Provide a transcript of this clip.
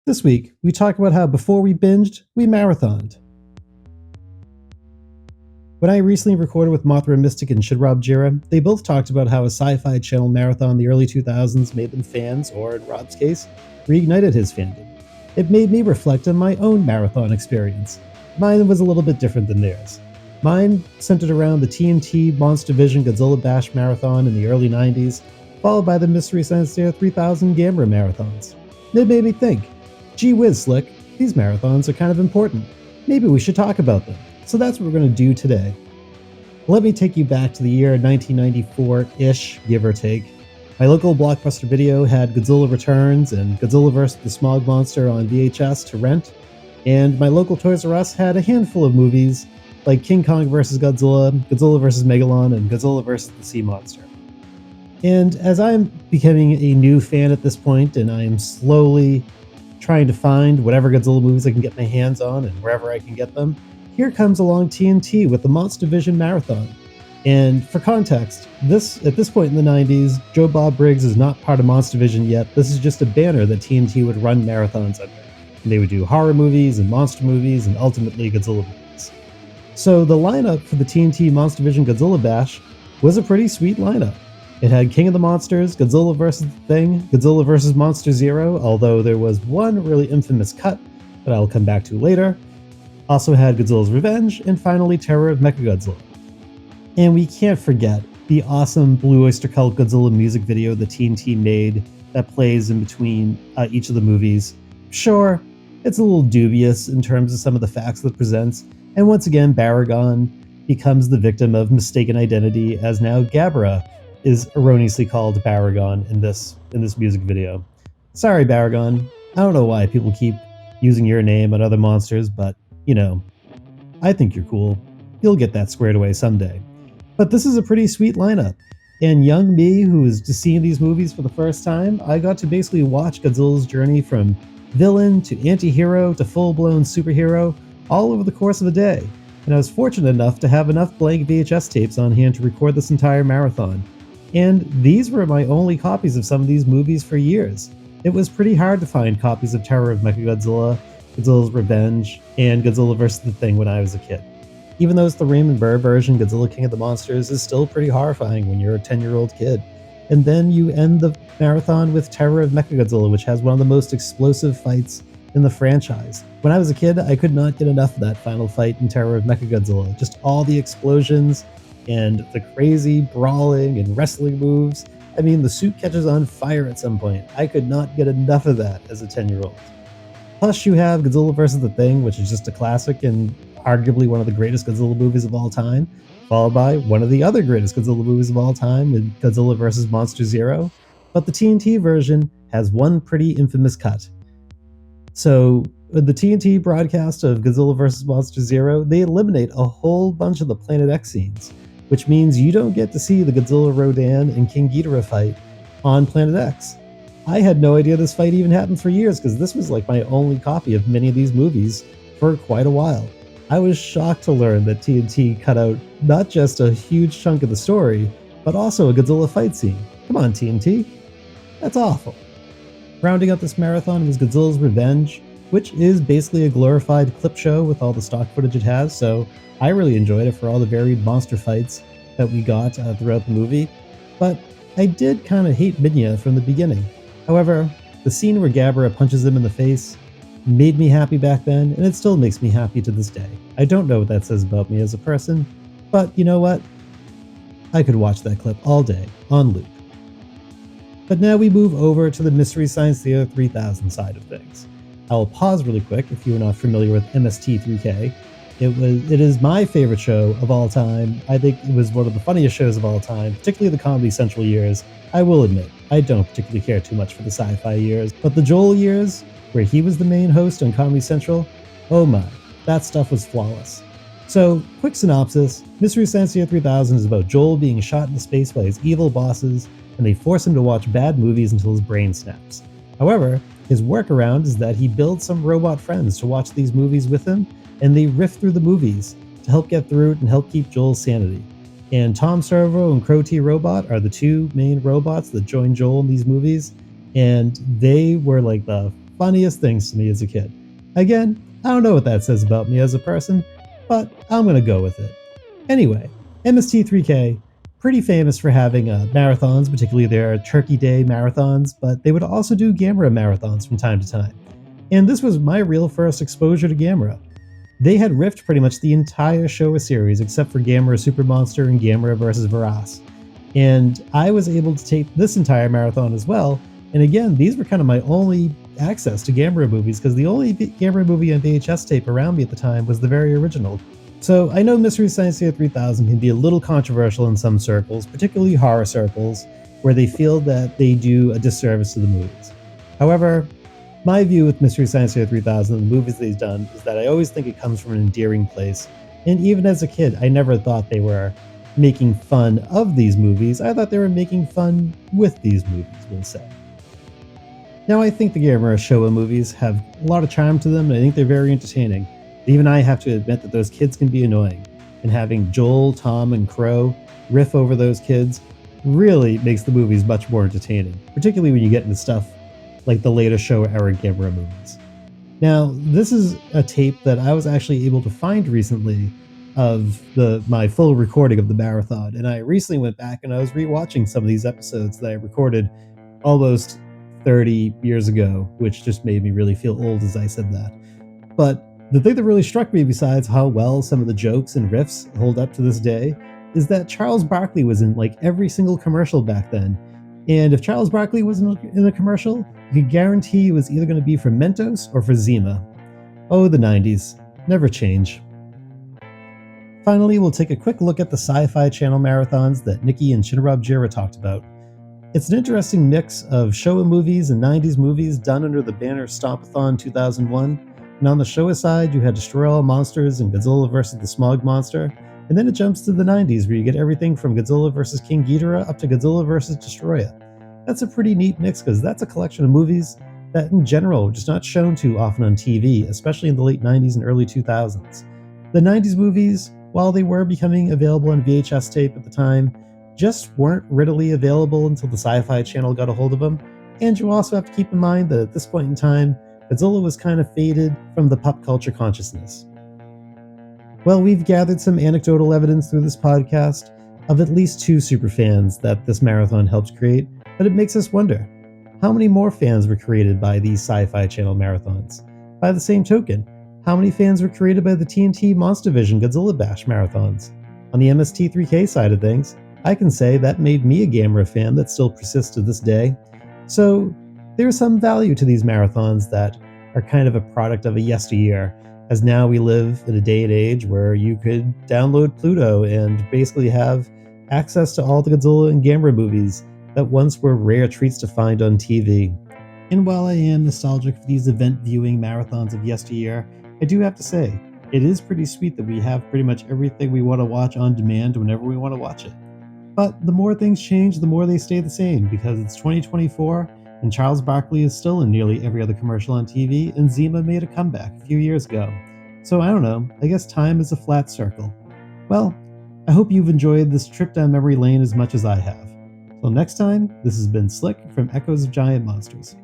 This week, we talk about how before we binged, we marathoned. When I recently recorded with Mothra Mystic and Shidrob Jira, they both talked about how a Sci-Fi Channel marathon in the early 2000s made them fans, or in Rob's case, reignited his fandom. It made me reflect on my own marathon experience. Mine was a little bit different than theirs. Mine centered around the TNT Monster Vision Godzilla Bash marathon in the early 90s, followed by the Mystery Science Theater 3000 Gamera marathons. It made me think, gee whiz, Slick, these marathons are kind of important. Maybe we should talk about them. So that's what we're going to do today. Let me take you back to the year 1994-ish, give or take. My local Blockbuster Video had Godzilla Returns and Godzilla vs. the Smog Monster on VHS to rent, and my local Toys R Us had a handful of movies like King Kong vs. Godzilla, Godzilla vs. Megalon, and Godzilla vs. the Sea Monster. And as I'm becoming a new fan at this point, and I am slowly trying to find whatever Godzilla movies I can get my hands on and wherever I can get them, here comes along TNT with the Monster Vision Marathon. And for context, at this point in the 90s, Joe Bob Briggs is not part of Monster Vision yet. This is just a banner that TNT would run marathons under. And they would do horror movies and monster movies and ultimately Godzilla movies. So the lineup for the TNT Monster Vision Godzilla Bash was a pretty sweet lineup. It had King of the Monsters, Godzilla vs. the Thing, Godzilla vs. Monster Zero, although there was one really infamous cut that I'll come back to later. Also had Godzilla's Revenge, and finally Terror of Mechagodzilla. And we can't forget the awesome Blue Oyster Cult Godzilla music video that TNT made that plays in between each of the movies. Sure, it's a little dubious in terms of some of the facts that it presents, and once again Baragon becomes the victim of mistaken identity, as now Gamera is erroneously called Baragon in this music video. Sorry Baragon, I don't know why people keep using your name on other monsters, but you know, I think you're cool. You'll get that squared away someday. But this is a pretty sweet lineup. And young me, who is just seeing these movies for the first time, I got to basically watch Godzilla's journey from villain to anti-hero to full-blown superhero all over the course of a day. And I was fortunate enough to have enough blank VHS tapes on hand to record this entire marathon. And these were my only copies of some of these movies for years. It was pretty hard to find copies of Terror of Mechagodzilla, Godzilla's Revenge, and Godzilla vs. the Thing when I was a kid. Even though it's the Raymond Burr version, Godzilla King of the Monsters is still pretty horrifying when you're a 10-year-old kid. And then you end the marathon with Terror of Mechagodzilla, which has one of the most explosive fights in the franchise. When I was a kid, I could not get enough of that final fight in Terror of Mechagodzilla. Just all the explosions and the crazy brawling and wrestling moves. I mean, the suit catches on fire at some point. I could not get enough of that as a 10-year-old. Plus, you have Godzilla vs. the Thing, which is just a classic and arguably one of the greatest Godzilla movies of all time, followed by one of the other greatest Godzilla movies of all time, with Godzilla vs. Monster Zero. But the TNT version has one pretty infamous cut. So, with the TNT broadcast of Godzilla vs. Monster Zero, they eliminate a whole bunch of the Planet X scenes, which means you don't get to see the Godzilla Rodan and King Ghidorah fight on Planet X. I had no idea this fight even happened for years, because this was like my only copy of many of these movies for quite a while. I was shocked to learn that TNT cut out not just a huge chunk of the story, but also a Godzilla fight scene. Come on, TNT. That's awful. Rounding out this marathon was Godzilla's Revenge, which is basically a glorified clip show with all the stock footage it has, so I really enjoyed it for all the varied monster fights that we got throughout the movie. But I did kind of hate Minya from the beginning. However, the scene where Gamera punches him in the face made me happy back then, and it still makes me happy to this day. I don't know what that says about me as a person, but you know what? I could watch that clip all day, on loop. But now we move over to the Mystery Science Theater 3000 side of things. I will pause really quick if you are not familiar with MST3k. It is my favorite show of all time. I think it was one of the funniest shows of all time, particularly the Comedy Central years. I will admit, I don't particularly care too much for the sci-fi years, but the Joel years, where he was the main host on Comedy Central, oh my, that stuff was flawless. So, quick synopsis, Mystery Science Theater 3000 is about Joel being shot into space by his evil bosses, and they force him to watch bad movies until his brain snaps. However, his workaround is that he builds some robot friends to watch these movies with him, and they riff through the movies to help get through it and help keep Joel's sanity. And Tom Servo and Crow T Robot are the two main robots that join Joel in these movies, and they were like the funniest things to me as a kid. Again, I don't know what that says about me as a person, but I'm gonna go with it. Anyway, MST3k, pretty famous for having marathons, particularly their Turkey Day marathons, but they would also do Gamera marathons from time to time. And this was my real first exposure to Gamera. They had riffed pretty much the entire Showa series except for Gamera Super Monster and Gamera vs. Varas. And I was able to take this entire marathon as well. And again, these were kind of my only access to Gamera movies because the only Gamera movie on VHS tape around me at the time was the very original. So I know Mystery Science Theater 3000 can be a little controversial in some circles, particularly horror circles, where they feel that they do a disservice to the movies. However, my view with Mystery Science Theater 3000 and the movies that he's done is that I always think it comes from an endearing place. And even as a kid, I never thought they were making fun of these movies. I thought they were making fun with these movies, we'll say. Now, I think the Gamera Showa movies have a lot of charm to them, and I think they're very entertaining. Even I have to admit that those kids can be annoying, and having Joel, Tom, and Crow riff over those kids really makes the movies much more entertaining, particularly when you get into stuff like the later Showa-era Gamera movies. Now, this is a tape that I was actually able to find recently of my full recording of the marathon, and I recently went back and I was rewatching some of these episodes that I recorded almost 30 years ago, which just made me really feel old as I said that. But the thing that really struck me, besides how well some of the jokes and riffs hold up to this day, is that Charles Barkley was in like every single commercial back then. And if Charles Barkley was in a commercial, you could guarantee it was either going to be for Mentos or for Zima. Oh, the 90s. Never change. Finally, we'll take a quick look at the Sci-Fi Channel marathons that Nikki and Shinrob Jira talked about. It's an interesting mix of Showa movies and 90s movies done under the banner Stompathon 2001. And on the Showa side, you had Destroy All Monsters and Godzilla vs. the Smog Monster. And then it jumps to the 90s, where you get everything from Godzilla vs. King Ghidorah up to Godzilla vs. Destroya. That's a pretty neat mix, because that's a collection of movies that in general were just not shown too often on TV, especially in the late 90s and early 2000s. The 90s movies, while they were becoming available on VHS tape at the time, just weren't readily available until the Sci-Fi Channel got a hold of them. And you also have to keep in mind that at this point in time, Godzilla was kind of faded from the pop culture consciousness. Well, we've gathered some anecdotal evidence through this podcast of at least 2 superfans that this marathon helped create, but it makes us wonder, how many more fans were created by these Sci-Fi Channel marathons? By the same token, how many fans were created by the TNT Monstervision Godzilla Bash marathons? On the MST3k side of things, I can say that made me a Gamera fan that still persists to this day. So there's some value to these marathons that are kind of a product of a yesteryear, as now we live in a day and age where you could download Pluto and basically have access to all the Godzilla and Gamera movies that once were rare treats to find on TV. And while I am nostalgic for these event viewing marathons of yesteryear, I do have to say, it is pretty sweet that we have pretty much everything we want to watch on demand whenever we want to watch it. But the more things change, the more they stay the same, because it's 2024, and Charles Barkley is still in nearly every other commercial on TV, and Zima made a comeback a few years ago. So I don't know, I guess time is a flat circle. Well, I hope you've enjoyed this trip down memory lane as much as I have. Till next time, this has been Slick from Echoes of Giant Monsters.